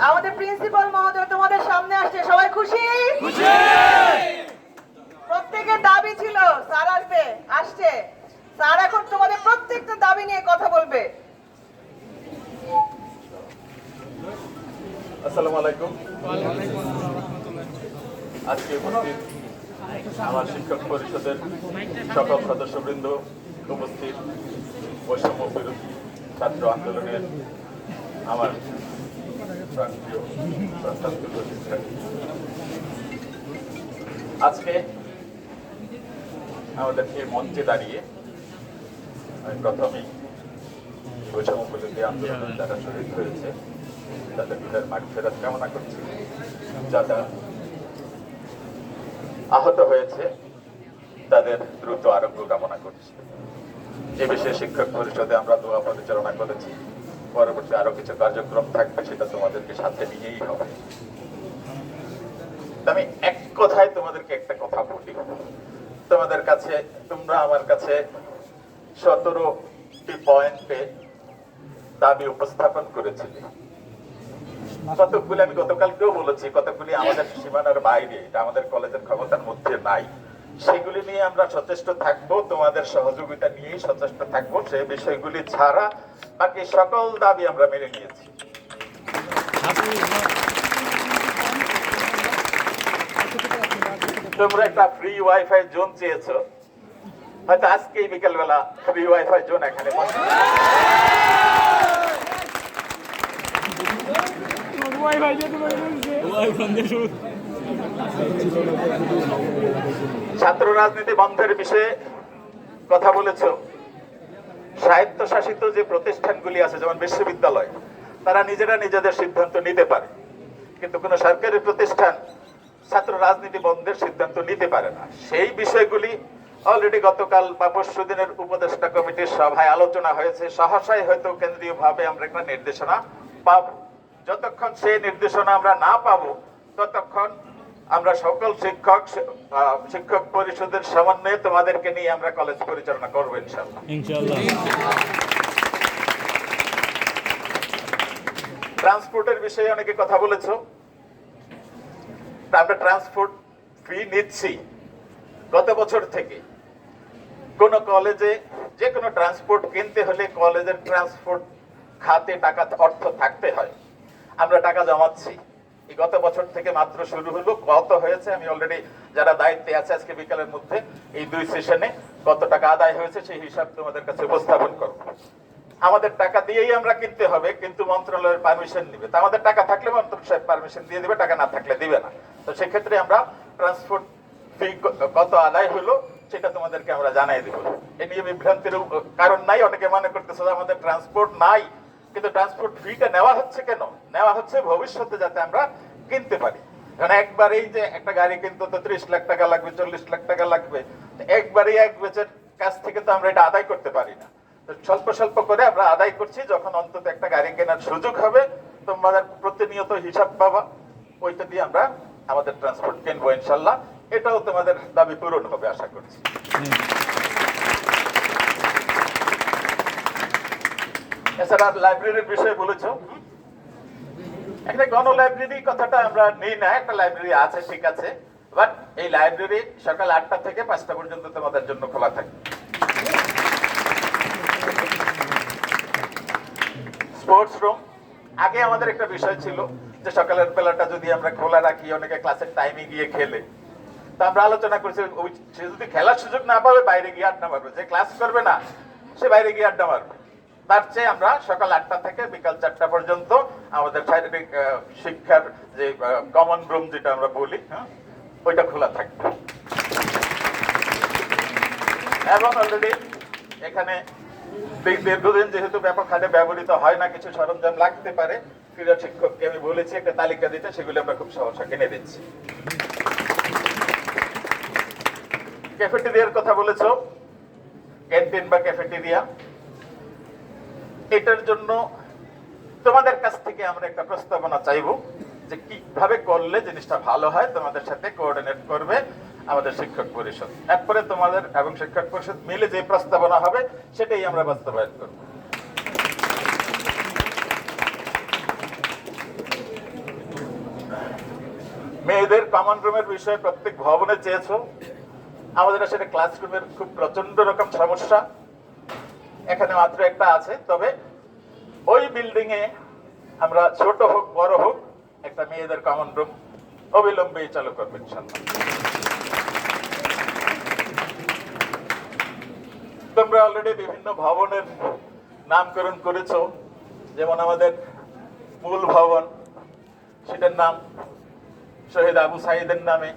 আমাদের প্রিন্সিপাল মহোদয় তোমাদের সামনে আসছে, সবাই খুশি? প্রত্যেকের দাবি ছিল স্যার আসবে, আসছে। স্যার এখন তোমাদের প্রত্যেকটা দাবি নিয়ে কথা বলবে। আসসালামু আলাইকুম। আজকে উপস্থিত আমার শিক্ষক পরিষদের সকল সদস্যবৃন্দ, উপস্থিত বৈষম্য বিরোধী ছাত্র আন্দোলনের আমার প্রান্তীয় শিক্ষার্থী, আজকে আমাদের এই মঞ্চে দাঁড়িয়ে আমি প্রথমেই বৈষম্য বিরোধী আন্দোলনের যারা শহীদ হয়েছে তাদের বিদায় মাগফিরাত কামনা করছি, যারা আহত হয়েছে তাদের দ্রুত আরোগ্য কামনা করছি। এ বিষয়ে শিক্ষক পরিষদে আমরা দোয়া পরিচালনা করেছি, পরবর্তী আরো কিছু কার্যক্রম থাকবে, সেটা তোমাদেরকে সাথে নিয়েই হবে। আমি এক কথায় তোমাদেরকে একটা কথা বলি, তোমাদের কাছে, তোমরা আমার কাছে 17টি পয়েন্টে দাবি উপস্থাপন করেছিলে। কতগুলি আমি গতকালকেও বলেছি, কতগুলি আমাদের সীমানার বাইরে, এটা আমাদের কলেজের ক্ষমতার মধ্যে নাই। সেগুলি নিয়ে আমরা সচেষ্ট থাকবো, তোমাদের সহযোগিতা নিয়েই সচেষ্ট থাকবো। সেই বিষয়গুলি ছাড়া বাকি সকল দাবি আমরা মেনে নিয়েছি। তোমরা একটা ফ্রি ওয়াইফাই জোন চেয়েছো, হয়তো আজকেই বিকেলবেলা ফ্রি ওয়াইফাই জোন এখানে ছাত্র রাজনীতি বন্ধের বিষয়ে কথা বলেছ। স্বায়ত্তশাসিত যে প্রতিষ্ঠানগুলি আছে, যেমন বিশ্ববিদ্যালয়, তারা নিজেরা নিজেদের সিদ্ধান্ত নিতে পারে, কিন্তু কোন সরকারি প্রতিষ্ঠান ছাত্র রাজনীতি বন্ধের সিদ্ধান্ত নিতে পারে না। সেই বিষয়গুলি অলরেডি গতকাল বা পরশু দিনের উপদেষ্টা কমিটির সভায় আলোচনা হয়েছে। সহসাই হয়তো কেন্দ্রীয় ভাবে আমরা একটা নির্দেশনা পাব। যতক্ষণ সেই নির্দেশনা আমরা না পাবো, ততক্ষণ আমরা সকল শিক্ষক পরিষদের সমন্বয়ে তোমাদেরকে নিয়ে আমরা কলেজ পরিচালনা করবো ইনশাআল্লাহ। ট্রান্সপোর্টের বিষয়ে অনেকে কথা বলেছো। আমরা ট্রান্সপোর্ট ফি নিচ্ছি গত বছর থেকে। কোন কলেজে যে কোনো ট্রান্সপোর্ট কিনতে হলে কলেজের ট্রান্সপোর্ট খাতে টাকা, অর্থ থাকতে হয়। আমরা টাকা জমাচ্ছি, এই গত বছর থেকে মাত্র শুরু হলো। কত হয়েছে আমি অলরেডি, যারা দায়িত্বে আছে, আজকে বিকালের মধ্যে এই 2 সেশনে কত টাকা আদায় হয়েছে সেই হিসাব তোমাদের কাছে উপস্থাপন করব। আমাদের টাকা দিয়েই আমরা কিনতে হবে, কিন্তু মন্ত্রণালয়ের পারমিশন নিবে। তা আমাদের টাকা থাকলে মন্ত্রণালয় সাহেব পারমিশন দিয়ে দিবে, টাকা না থাকলে দিবে না। তো সেক্ষেত্রে আমরা ট্রান্সপোর্ট ফি কত আদায় হলো সেটা তোমাদেরকে আমরা জানাই দেবো। এ নিয়ে বিভ্রান্তির কারণ নাই। অনেকে মনে করতেছে যে আমাদের ট্রান্সপোর্ট নাই, কিন্তু ট্রান্সপোর্ট ফিটা নেওয়া হচ্ছে কেন? নেওয়া হচ্ছে ভবিষ্যতে যাতে আমরা কিনতে পারি। কারণ একবারেই যে একটা গাড়ি কিনতে তো 30 লাখ টাকা লাগবে, 40 লাখ টাকা লাগবে, একবারেই এক বেচের কাছ থেকে তো আমরা এটা আদায় করতে পারি না। তো স্বল্প স্বল্প করে আমরা আদায় করছি। যখন অন্তত একটা গাড়ি কেনার সুযোগ হবে, তোমাদের প্রতিনিয়ত হিসাব পাবা, ওইটা দিয়ে আমরা আমাদের ট্রান্সপোর্ট কিনবো ইনশাল্লাহ। এটাও তোমাদের দাবি পূরণ হবে আশা করছি। এছাড়া লাইব্রেরির বিষয়ে বলেছ, একটা গণ লাইব্রেরি কথাটা আমরা নেই না। একটা লাইব্রেরি আছে, ঠিক আছে, বাট এই লাইব্রেরি সকাল 8টা থেকে 5টা পর্যন্ত তোমাদের জন্য খোলা থাকে। স্পোর্টস রুম, আগে আমাদের একটা বিষয় ছিল যে সকালের বেলাটা যদি আমরা খোলা রাখি, অনেকে ক্লাসের টাইমে গিয়ে খেলে। তো আমরা আলোচনা করছি, সে যদি খেলার সুযোগ না পাবে বাইরে গিয়ে আড্ডা মারবে, যে ক্লাস করবে না সে বাইরে গিয়ে আড্ডা মারবে। তার চেয়ে আমরা সকাল 8টা থেকে বিকাল 4টা পর্যন্ত আমাদের শারীরিক শিক্ষার যে কমন রুম যেটা আমরা বলি, ওইটা খোলা থাকবে। এবং অলরেডি এখানে দীর্ঘদিন যেহেতু ব্যাপক হারে ব্যবহৃত হয় না, কিছু সরঞ্জাম লাগতে পারে, ক্রীড়া শিক্ষককে আমি বলেছি একটা তালিকা দিতে, সেগুলো আমরা খুব সহসা কিনে দিচ্ছি। ক্যাফেটেরিয়ার কথা বলেছ, ক্যান্টিন বা ক্যাফেটেরিয়া, এটার জন্য তোমাদের কাছ থেকে আমরা একটা প্রস্তাবনা চাইবো যে কিভাবে করলে জিনিসটা ভালো হয়। তোমাদের সাথে কোঅর্ডিনেট করবে আমাদের শিক্ষক পরিষদ। এরপরে তোমাদের এবং শিক্ষক পরিষদ মিলে যে প্রস্তাবনা হবে সেটাই আমরা বাস্তবায়ন করব। মেয়েদের কমন রুমের বিষয়ে প্রত্যেক ভবনে চেয়েছো, আমাদের আসলে ক্লাসরুমের খুব প্রচন্ড রকম সমস্যা, এখানে মাত্র একটা আছে, তবে ওই বিল্ডিং এ আমরা ছোট হোক বড় হোক একটা মেয়েদের কমন রুম অবিলম্বে চালু করবো ইনশাআল্লাহ। তোমরা অলরেডি বিভিন্ন ভবনের নামকরণ করেছো, যেমন আমাদের মূল ভবন, সেটার নাম শহীদ আবু সাইদের নামে,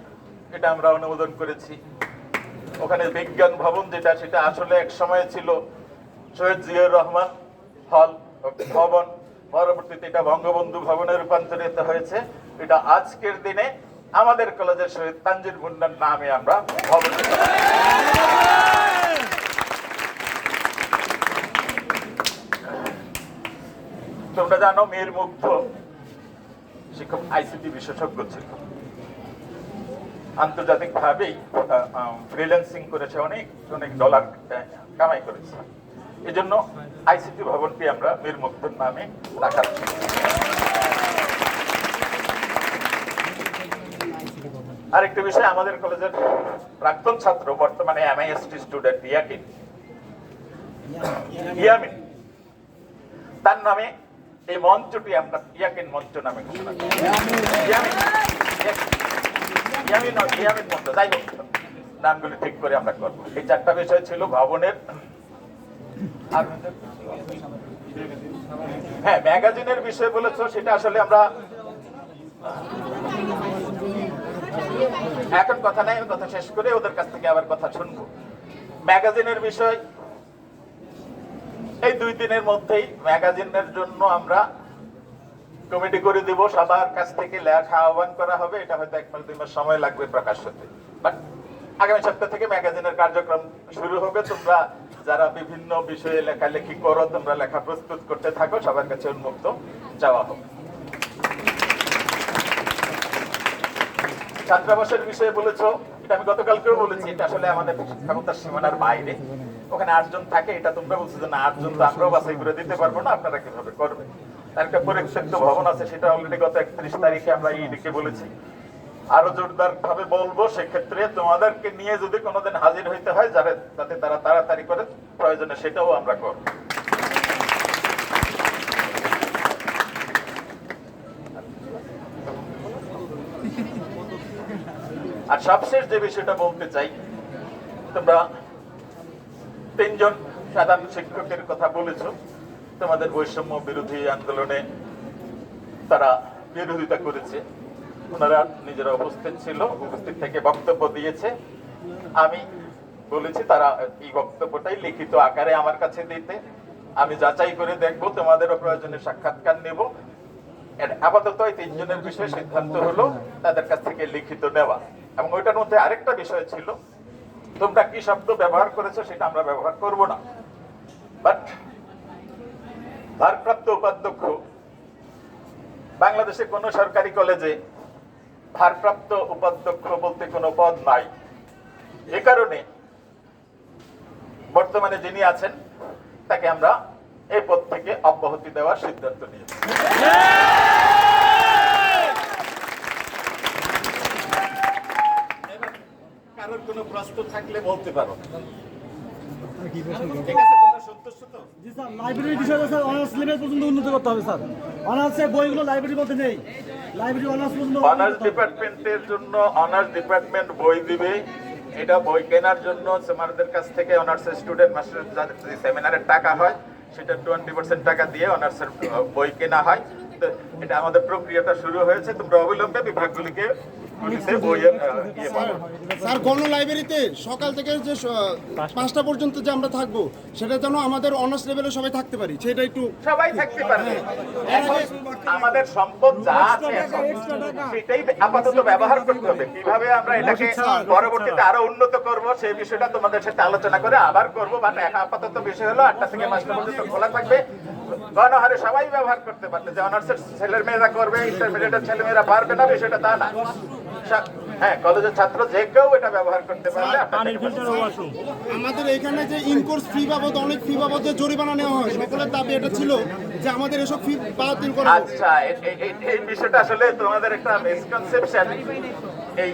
এটা আমরা অনুমোদন করেছি। ওখানে বিজ্ঞান ভবন যেটা, সেটা আসলে এক সময় ছিল শহীদ জিয়াউর রহমান হল ভবন, পরবর্তীতে এটা বঙ্গবন্ধু ভবনে রূপান্তরিত হয়েছে। এটা আজকের দিনে আমাদের কলেজের শহীদ তানজির মুন্নার নামে আমরা ভবন। তোমরা জানো মীর মুগ্ধ শিক্ষক আইসিটি বিশেষজ্ঞ ছিল, আন্তর্জাতিক ভাবেই ফ্রিল্যান্সিং করেছে, অনেক অনেক ডলার কামাই করেছে। এই জন্য আইসিটি ভবনটি আমরা মীর মুগ্ধর নামে রাখাচ্ছি। আরেকটা বিষয়, আমাদের কলেজের প্রাক্তন ছাত্র, বর্তমানে এমআইএসটি স্টুডেন্ট ইয়ামিন, তার নামে এই মঞ্চটি আমরা ইয়াকিন মঞ্চ নামে ঘোষণা করি। ইয়ামিন মঞ্চ, যাই হোক নামগুলি ঠিক করে আমরা করবো। এই চারটা বিষয় ছিল ভবনের। হ্যাঁ, ম্যাগাজিনের বিষয় বলেছো, সেটা আসলে আমরা এখন কথা নাই, কথা শেষ করে ওদের কাছ থেকে আবার কথা শুনবো। ম্যাগাজিনের বিষয় এই 2 দিনের মধ্যেই ম্যাগাজিনের জন্য আমরা কমিটি করে দিব, সবার কাছ থেকে লেখা আহ্বান করা হবে। এটা হয়তো 1 মাস 2 মাস সময় লাগবে প্রকাশ হতে, বাট আগামী সপ্তাহ থেকে ম্যাগাজিনের কার্যক্রম শুরু হবে। তোমরা যারা বিভিন্ন বিষয়ে লেখালেখি করো, তোমরা লেখা প্রস্তুত করতে থাকো, সবার কাছে উন্মুক্ত চাওয়া হবে। ছাত্রাবাসের বিষয়ে বলেছো, এটা আমি গতকালকেও বলেছি, এটা আসলে আমাদের ক্ষমতার সীমানার বাইরে। ওখানে 8 জন থাকে, এটা তোমরা বলছো যে না 8 জন তো আমরাও বাছাই করে দিতে পারবো না, আপনারা কিভাবে করবেন। তার একটা পরিত্যক্ত ভবন আছে, সেটা অলরেডি গত 31 তারিখে আমরা ইডিকে বলেছি, আরো জোরদার ভাবে বলবো। সেক্ষেত্রে তোমাদেরকে নিয়ে যদি কোনোদিন হাজির হইতে হয়, যাতে তারা তাড়াতাড়ি করে প্রয়োজনে সেটাও আমরা করব। আর সবশেষ যে বিষয়টা বলতে চাই, তোমরা 3 জন সাধারণ শিক্ষকের কথা বলেছো, তোমাদের বৈষম্য বিরোধী আন্দোলনে তারা বিরোধিতা করেছে, ওনারা নিজেরা উপস্থিত ছিল, উপস্থিত থেকে বক্তব্য দিয়েছে। আমি বলেছি তারা এই বক্তব্যটাই লিখিত আকারে আমার কাছে দিতে, আমি যাচাই করে দেখবো, তোমাদেরও প্রয়োজনে সাক্ষাৎকার নেব। আপাতত এই 3 জনের বিষয়ে সিদ্ধান্ত হলো তাদের কাছ থেকে লিখিত নেওয়া। এবং ওইটার মধ্যে আরেকটা বিষয় ছিল, তোমরা কি শব্দ ব্যবহার করেছো সেটা আমরা ব্যবহার করব না, বাট ভারপ্রাপ্ত উপাধ্যক্ষ, বাংলাদেশে কোন সরকারি কলেজে ভারপ্রাপ্ত উপাধ্যক্ষ বলতে কোনো পদ নাই। এ কারণে বর্তমানে যিনি আছেন তাকে আমরা এই পদ থেকে অব্যাহতি দেওয়ার সিদ্ধান্ত নিয়েছি। কারোর কোনো প্রশ্ন থাকলে বলতে পারো। লাইব্রেরির বিষয়টা স্যার অনার্স লেভেল পর্যন্ত উন্নত করতে হবে স্যার। অনার্সের বইগুলো লাইব্রেরির মধ্যে নেই, লাইব্রেরি অনার্স পর্যন্ত। অনার্স ডিপার্টমেন্টের জন্য অনার্স ডিপার্টমেন্ট বই দিবে, এটা বই কেনার জন্য তোমাদের কাছ থেকে অনার্সের স্টুডেন্ট মাস্টার যে সেমিনারের টাকা হয় সেটা 20% টাকা দিয়ে অনার্সের বই কেনা হয়। তো এটা আমাদের প্রক্রিয়াটা শুরু হয়েছে, তোমরা অবিলম্বে বিভাগগুলিকে স্যার গণ লাইব্রেরিতে সকাল থেকে যে 5টা পর্যন্ত যে আমরা থাকবো, সেটা যেন আমাদের অনার্স লেভেলে সবাই থাকতে পারি, সেটা একটু সবাই থাকতে পারবে। এখন আমাদের সম্পদ যা আছে সেটাই আপাতত ব্যবহার করতে হবে। কিভাবে আমরা এটাকে পরবর্তীতে আরো উন্নত করব সেই বিষয়টা তোমাদের সাথে আলোচনা করে আবার করবো। বাট আপাতত বিষয় হলো 8টা থেকে 5টা পর্যন্ত খোলা থাকবে, গণহারে সবাই ব্যবহার করতে পারবে। যে অনার্সের ছেলের মেয়েরা করবে, ইন্টারমিডিয়েটের ছেলে মেয়েরা পারবে না, বিষয়টা তা না। হ্যাঁ, কলেজের ছাত্র যে কেউ এটা ব্যবহার করতে পারবে। আমাদের এখানে যে ইনকোর্স ফি বাবদ অনেক ফি বাবদ যে জরিমানা নেওয়া হয়, সকলের দাবি এটা ছিল যে আমাদের এসব ফি বাতিল করা হোক। আচ্ছা, এই বিষয়টা আসলে তোমাদের একটা মিসকনসেপশন। এই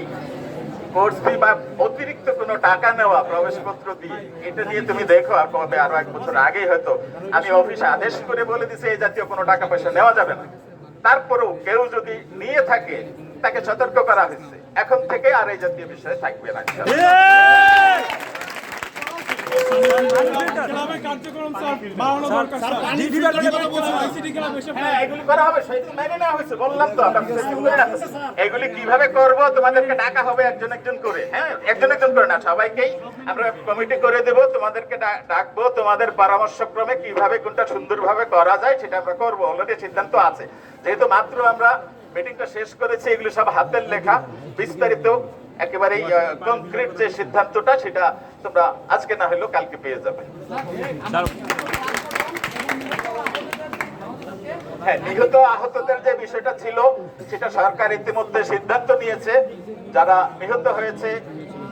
কোর্স ফি বা অতিরিক্ত কোনো টাকা নেওয়া প্রবেশপত্র দিয়ে, এটা নিয়ে তুমি দেখো আর কবে, আরো 1 বছর আগেই হয়তো আমি অফিসে আদেশ করে বলে দিছি এই জাতীয় কোনো টাকা পয়সা নেওয়া যাবে না। তারপরেও কেউ যদি নিয়ে থাকে তাকে সতর্ক করা হয়েছে, এখন থেকে আর এই জাতীয় বিষয় থাকবে না। হ্যাঁ, এগুলি করা হবে, সেগুলো মেনে নেওয়া হয়েছে, বললাম তো। এগুলি কিভাবে করব তোমাদেরকে ডাকা হবে একজন একজন করে। হ্যাঁ, একজন একজন করে না, সবাইকেই আমরা কমিটি করে দেব, তোমাদেরকে ডাকবো, তোমাদের পরামর্শক্রমে কিভাবে কোনটা সুন্দরভাবে করা যায় সেটা আমরা করবো। অলরেডি সিদ্ধান্ত আছে, যেহেতু মাত্র আমরা মিটিংটা শেষ করেছি, এগুলো সব হাতের লেখা, বিস্তারিত একেবারে কনক্রিট যে সিদ্ধান্তটা সেটা তোমরা আজকে না হলেও কালকে পেয়ে যাবে। হ্যাঁ, নিহত আহতদের যে বিষয়টা ছিল সেটা সরকার ইতিমধ্যে সিদ্ধান্ত নিয়েছে, যারা নিহত হয়েছে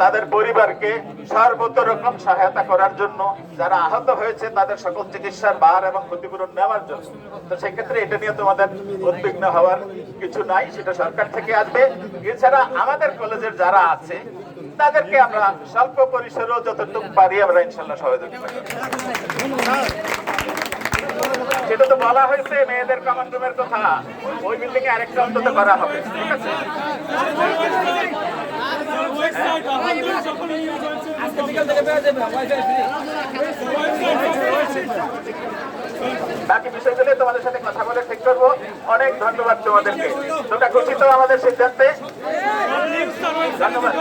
তাদের পরিবারকে সর্বত রকম সহায়তা করার জন্য, যারা আহত হয়েছে তাদের সকল চিকিৎসার ভার এবং ক্ষতিপূরণ নেওয়ার জন্য। তো সেক্ষেত্রে এটা নিয়ে তোমাদের উদ্বিগ্ন হওয়ার কিছু নাই, সেটা সরকার থেকে আসবে। এছাড়া আমাদের কলেজের যারা আছে তাদেরকে আমরা স্বল্প পরিসরেও যতটুকু পারি আমরা ইনশাল্লাহ সহযোগিতা করব। সেটা তো বলা হয়েছে মেয়েদের কমন রুমের কথা, ওই বিল্ডিং এ আরেকটা অন্তত করা হবে, ঠিক আছে? বাকি বিষয়গুলো তোমাদের সাথে কথা বলে ঠিক করবো। অনেক ধন্যবাদ তোমাদেরকে। তোমরা খুশি তো আমাদের সিদ্ধান্তে? ধন্যবাদ।